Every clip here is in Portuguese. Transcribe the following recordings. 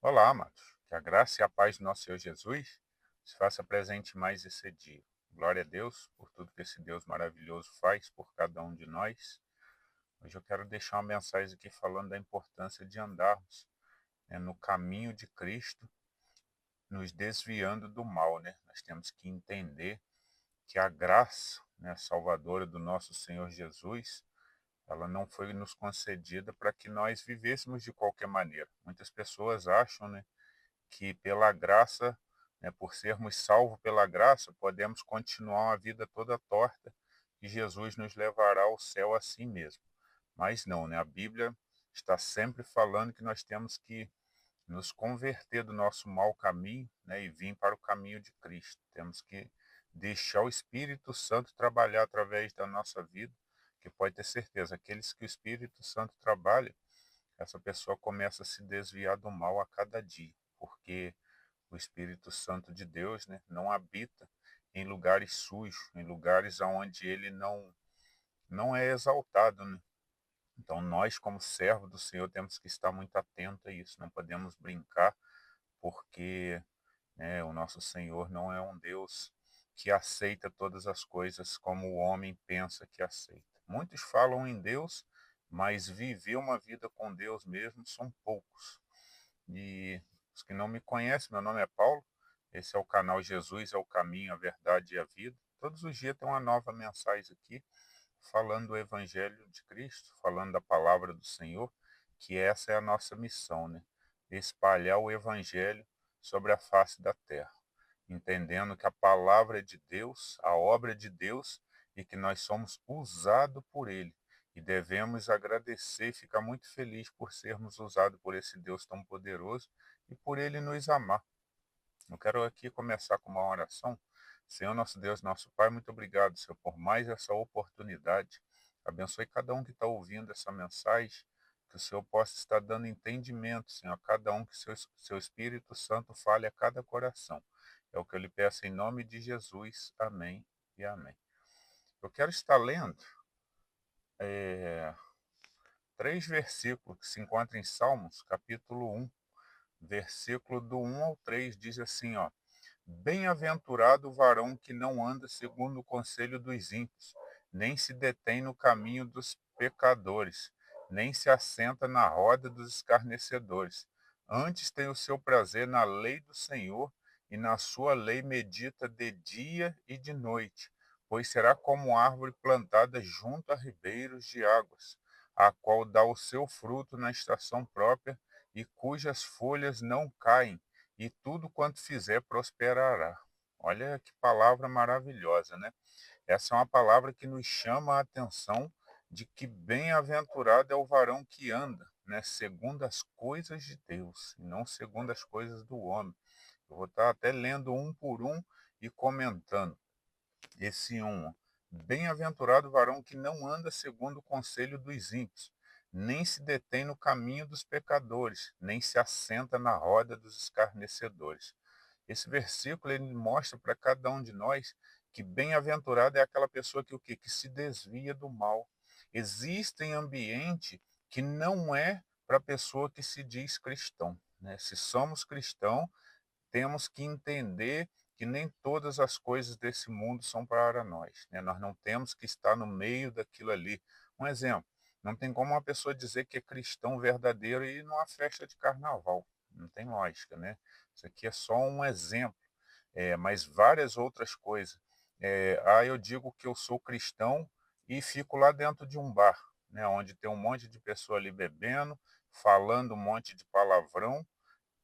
Olá, amados. Que a graça e a paz do nosso Senhor Jesus se faça presente mais esse dia. Glória a Deus por tudo que esse Deus maravilhoso faz por cada um de nós. Hoje eu quero deixar uma mensagem aqui falando da importância de andarmos, no caminho de Cristo, nos desviando do mal, né? Nós temos que entender que a graça, né, salvadora do nosso Senhor Jesus, ela não foi nos concedida para que nós vivêssemos de qualquer maneira. Muitas pessoas acham, né, que pela graça, né, por sermos salvos pela graça, podemos continuar uma vida toda torta e Jesus nos levará ao céu assim mesmo. Mas não, né? A Bíblia está sempre falando que nós temos que nos converter do nosso mau caminho, né, e vir para o caminho de Cristo. Temos que deixar o Espírito Santo trabalhar através da nossa vida, que pode ter certeza, aqueles que o Espírito Santo trabalha, essa pessoa começa a se desviar do mal a cada dia, porque o Espírito Santo de Deus, né, não habita em lugares sujos, em lugares onde ele não é exaltado, né? Então nós, como servos do Senhor, temos que estar muito atentos a isso. Não podemos brincar, porque, né, o nosso Senhor não é um Deus que aceita todas as coisas como o homem pensa que aceita. Muitos falam em Deus, mas viver uma vida com Deus mesmo são poucos. E os que não me conhecem, meu nome é Paulo. Esse é o canal Jesus é o caminho, a verdade e a vida. Todos os dias tem uma nova mensagem aqui, falando do Evangelho de Cristo, falando da palavra do Senhor, que essa é a nossa missão, né? Espalhar o Evangelho sobre a face da terra, entendendo que a palavra é de Deus, a obra é de Deus e que nós somos usados por Ele. E devemos agradecer e ficar muito feliz por sermos usados por esse Deus tão poderoso e por Ele nos amar. Eu quero aqui começar com uma oração. Senhor nosso Deus, nosso Pai, muito obrigado, Senhor, por mais essa oportunidade. Abençoe cada um que está ouvindo essa mensagem, que o Senhor possa estar dando entendimento, Senhor, a cada um, que seu Espírito Santo fale a cada coração. É o que eu lhe peço em nome de Jesus. Amém e amém. Eu quero estar lendo eh, 3 versículos que se encontram em Salmos, capítulo 1, versículo do 1 ao 3, diz assim, ó: Bem-aventurado o varão que não anda segundo o conselho dos ímpios, nem se detém no caminho dos pecadores, nem se assenta na roda dos escarnecedores. Antes tem o seu prazer na lei do Senhor, e na sua lei medita de dia e de noite, pois será como árvore plantada junto a ribeiros de águas, a qual dá o seu fruto na estação própria, e cujas folhas não caem, e tudo quanto fizer prosperará. Olha que palavra maravilhosa, né? Essa é uma palavra que nos chama a atenção de que bem-aventurado é o varão que anda, né, segundo as coisas de Deus, e não segundo as coisas do homem. Eu vou estar até lendo um por um e comentando. Esse um: Bem-aventurado o varão que não anda segundo o conselho dos ímpios, nem se detém no caminho dos pecadores, nem se assenta na roda dos escarnecedores. Esse versículo ele mostra para cada um de nós que bem-aventurado é aquela pessoa que o quê? Que se desvia do mal. Existe ambiente que não é para a pessoa que se diz cristão, né? Se somos cristãos, temos que entender que nem todas as coisas desse mundo são para nós, né? Nós não temos que estar no meio daquilo ali. Um exemplo: não tem como uma pessoa dizer que é cristão verdadeiro e ir numa festa de carnaval. Não tem lógica, né? Isso aqui é só um exemplo, mas várias outras coisas. Eu digo que eu sou cristão e fico lá dentro de um bar, né, onde tem um monte de pessoa ali bebendo, falando um monte de palavrão.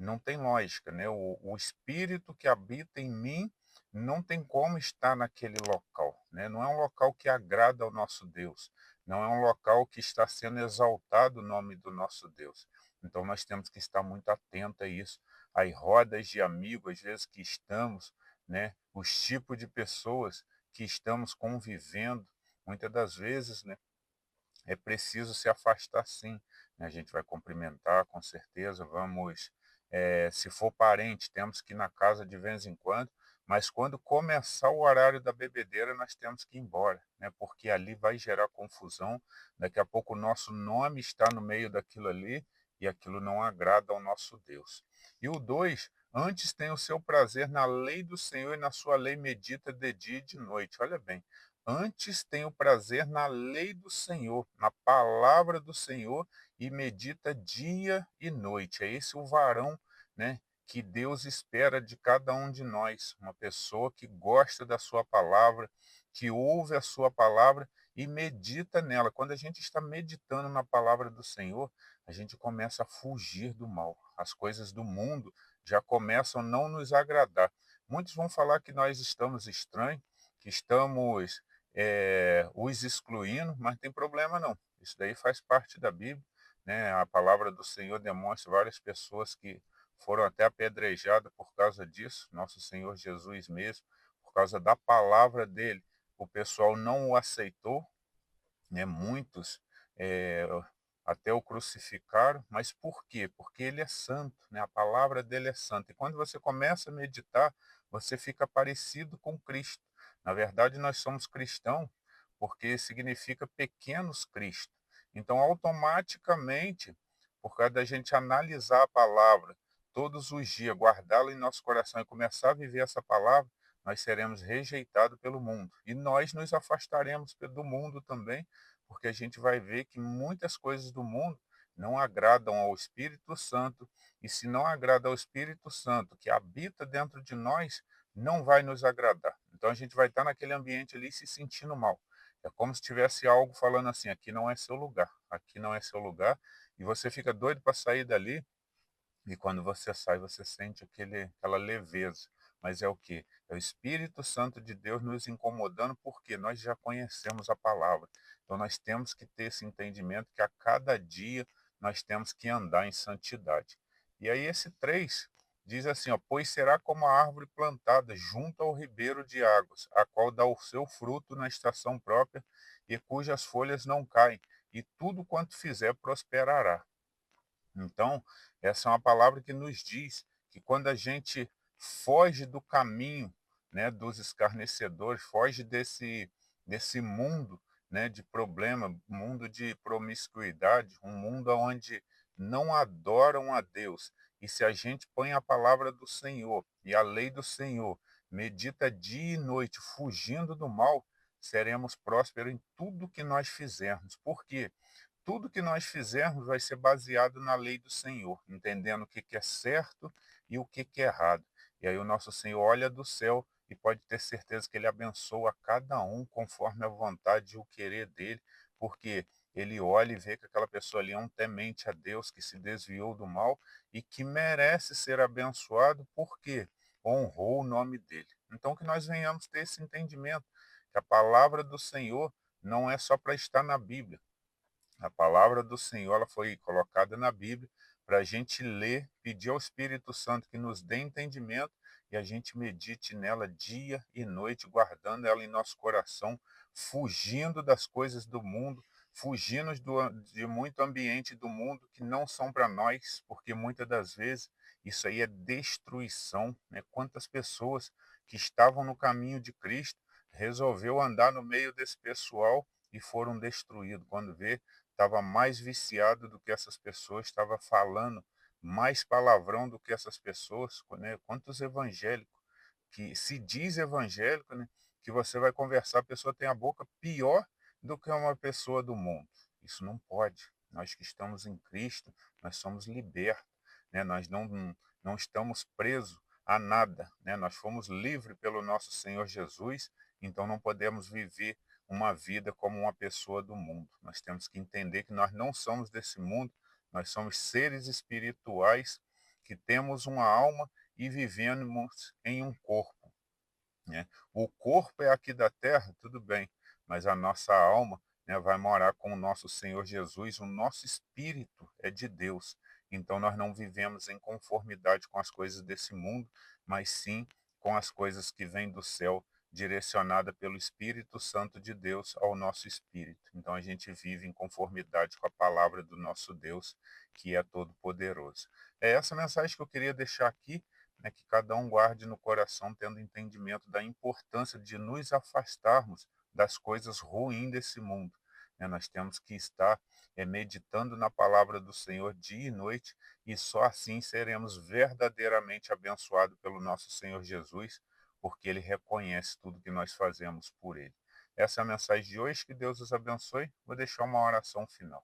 Não tem lógica, né? O espírito que habita em mim não tem como estar naquele local, né? Não é um local que agrada ao nosso Deus, não é um local que está sendo exaltado o nome do nosso Deus. Então nós temos que estar muito atentos a isso, às rodas de amigos, às vezes que estamos, né? Os tipos de pessoas que estamos convivendo, muitas das vezes, né? É preciso se afastar, sim, né? A gente vai cumprimentar, com certeza, vamos, se for parente, temos que ir na casa de vez em quando, mas quando começar o horário da bebedeira, nós temos que ir embora, né? Porque ali vai gerar confusão, daqui a pouco o nosso nome está no meio daquilo ali, e aquilo não agrada ao nosso Deus. E o 2, antes tem o seu prazer na lei do Senhor e na sua lei medita de dia e de noite. Olha bem, antes tem o prazer na lei do Senhor, na palavra do Senhor e medita dia e noite. É esse o varão, né, que Deus espera de cada um de nós, uma pessoa que gosta da sua palavra, que ouve a sua palavra e medita nela. Quando a gente está meditando na palavra do Senhor, a gente começa a fugir do mal. As coisas do mundo já começam a não nos agradar. Muitos vão falar que nós estamos estranhos, que estamos os excluindo, mas não tem problema não. Isso daí faz parte da Bíblia, né? A palavra do Senhor demonstra várias pessoas que foram até apedrejadas por causa disso, nosso Senhor Jesus mesmo, por causa da palavra dele. O pessoal não o aceitou, né? Muitos eh, até o crucificaram, mas por quê? Porque ele é santo, né? A palavra dele é santa. E quando você começa a meditar, você fica parecido com Cristo. Na verdade, nós somos cristãos porque significa pequenos Cristo. Então, automaticamente, por causa da gente analisar a palavra todos os dias, guardá-la em nosso coração e começar a viver essa palavra, nós seremos rejeitados pelo mundo. E nós nos afastaremos do mundo também, porque a gente vai ver que muitas coisas do mundo não agradam ao Espírito Santo, e se não agrada ao Espírito Santo que habita dentro de nós, não vai nos agradar. Então a gente vai estar naquele ambiente ali se sentindo mal. É como se tivesse algo falando assim: aqui não é seu lugar, aqui não é seu lugar, e você fica doido para sair dali e quando você sai, você sente aquela leveza. Mas é o quê? É o Espírito Santo de Deus nos incomodando, porque nós já conhecemos a palavra. Então nós temos que ter esse entendimento que a cada dia nós temos que andar em santidade. E aí esse 3 diz assim, ó, pois será como a árvore plantada junto ao ribeiro de águas, a qual dá o seu fruto na estação própria e cujas folhas não caem, e tudo quanto fizer prosperará. Então, essa é uma palavra que nos diz que quando a gente foge do caminho, né, dos escarnecedores, foge desse mundo, né, de problema, mundo de promiscuidade, um mundo onde não adoram a Deus. E se a gente põe a palavra do Senhor e a lei do Senhor, medita dia e noite, fugindo do mal, seremos prósperos em tudo que nós fizermos. Por quê? Tudo que nós fizermos vai ser baseado na lei do Senhor, entendendo o que é certo e o que é errado. E aí o nosso Senhor olha do céu e pode ter certeza que ele abençoa cada um conforme a vontade e o querer dele, porque ele olha e vê que aquela pessoa ali é um temente a Deus, que se desviou do mal e que merece ser abençoado porque honrou o nome dele. Então que nós venhamos ter esse entendimento, que a palavra do Senhor não é só para estar na Bíblia. A palavra do Senhor ela foi colocada na Bíblia para a gente ler, pedir ao Espírito Santo que nos dê entendimento e a gente medite nela dia e noite, guardando ela em nosso coração, fugindo das coisas do mundo, fugindo de muito ambiente do mundo que não são para nós, porque muitas das vezes isso aí é destruição. Né? Quantas pessoas que estavam no caminho de Cristo resolveu andar no meio desse pessoal e foram destruídos. Quando vê, estava mais viciado do que essas pessoas, estava falando mais palavrão do que essas pessoas, né? Quantos evangélicos que se diz evangélico, né? Que você vai conversar, a pessoa tem a boca pior do que uma pessoa do mundo. Isso não pode. Nós que estamos em Cristo, nós somos libertos, né? Nós não estamos presos a nada, né? Nós fomos livres pelo nosso Senhor Jesus, então não podemos viver uma vida como uma pessoa do mundo. Nós temos que entender que nós não somos desse mundo, nós somos seres espirituais que temos uma alma e vivemos em um corpo. Né? O corpo é aqui da terra, tudo bem, mas a nossa alma, né, vai morar com o nosso Senhor Jesus, o nosso espírito é de Deus. Então nós não vivemos em conformidade com as coisas desse mundo, mas sim com as coisas que vêm do céu, direcionada pelo Espírito Santo de Deus ao nosso espírito. Então a gente vive em conformidade com a palavra do nosso Deus, que é todo poderoso. É essa mensagem que eu queria deixar aqui, né, que cada um guarde no coração, tendo entendimento da importância de nos afastarmos das coisas ruins desse mundo, né? Nós temos que estar meditando na palavra do Senhor dia e noite, e só assim seremos verdadeiramente abençoados pelo nosso Senhor Jesus, porque Ele reconhece tudo que nós fazemos por Ele. Essa é a mensagem de hoje, que Deus os abençoe. Vou deixar uma oração final.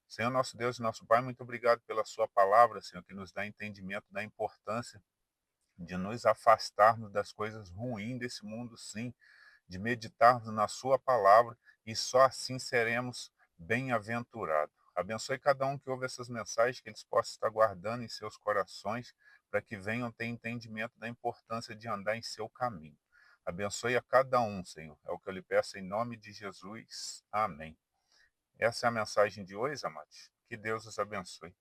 Senhor nosso Deus e nosso Pai, muito obrigado pela sua palavra, Senhor, que nos dá entendimento da importância de nos afastarmos das coisas ruins desse mundo, sim, de meditarmos na sua palavra, e só assim seremos bem-aventurados. Abençoe cada um que ouve essas mensagens, que eles possam estar guardando em seus corações, para que venham ter entendimento da importância de andar em seu caminho. Abençoe a cada um, Senhor. É o que eu lhe peço em nome de Jesus. Amém. Essa é a mensagem de hoje, amados. Que Deus os abençoe.